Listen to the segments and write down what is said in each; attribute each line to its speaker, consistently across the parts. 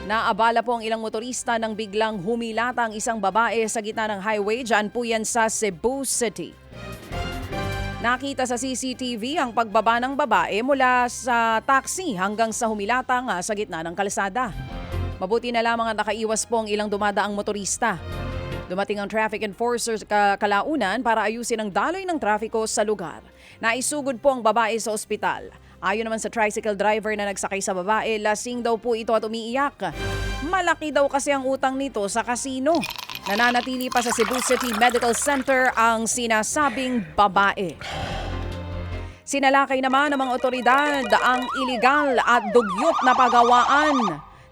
Speaker 1: Naabala po ang ilang motorista nang biglang humilata ang isang babae sa gitna ng highway. Diyan po yan sa Cebu City. Nakita sa CCTV ang pagbaba ng babae mula sa taxi hanggang sa humilata nga sa gitna ng kalsada. Mabuti na lamang at nakaiwas po ang ilang dumadaang motorista. Dumating ang traffic enforcers kalaunan para ayusin ang daloy ng trafiko sa lugar. Naisugod po ang babae sa ospital. Ayon naman sa tricycle driver na nagsakay sa babae, lasing daw po ito at umiiyak. Malaki daw kasi ang utang nito sa kasino. Nananatili pa sa Cebu City Medical Center ang sinasabing babae. Sinalakay naman ng mga otoridad ang iligal at dugyot na pagawaan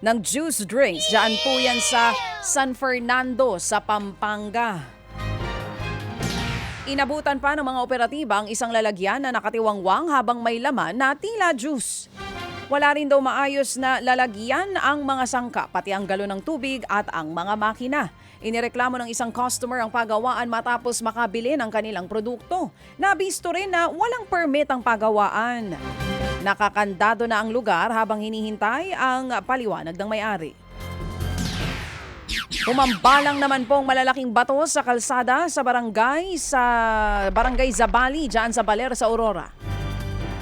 Speaker 1: ng juice drinks. Diyan po yan sa San Fernando sa Pampanga. Inabutan pa ng mga operatiba ang isang lalagyan na nakatiwangwang habang may laman na tila juice. Wala rin daw maayos na lalagyan ang mga sangka, pati ang galon ng tubig at ang mga makina. Inireklamo ng isang customer ang pagawaan matapos makabili ng kanilang produkto. Nabisto rin na walang permit ang pagawaan. Nakakandado na ang lugar habang hinihintay ang paliwanag ng may-ari. Humambalang naman pong malalaking bato sa kalsada sa barangay Zabali, dyan sa Baler sa Aurora.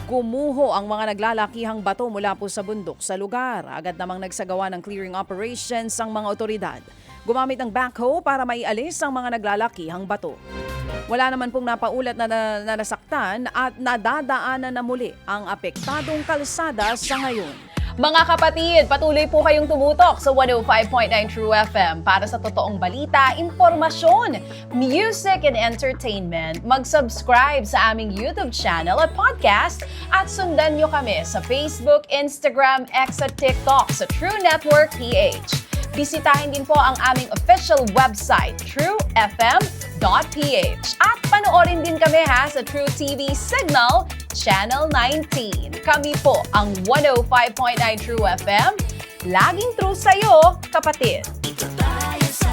Speaker 1: Kumuho ang mga naglalakihang bato mula po sa bundok sa lugar. Agad namang nagsagawa ng clearing operations ang mga otoridad. Gumamit ng backhoe para maialis ang mga naglalakihang bato. Wala naman pong napaulat na nasaktan at nadadaanan na muli ang apektadong kalsada sa ngayon.
Speaker 2: Mga kapatid, patuloy po kayong tumutok sa 105.9 True FM para sa totoong balita, impormasyon, music and entertainment. Mag-subscribe sa aming YouTube channel at podcast at sundan nyo kami sa Facebook, Instagram, X at TikTok sa True Network PH. Bisitahin din po ang aming official website, truefm.ph. At panoorin din kami sa True TV Signal, Channel 19. Kami po ang 105.9 True FM. Laging true sa'yo, kapatid.
Speaker 3: Ito tayo sa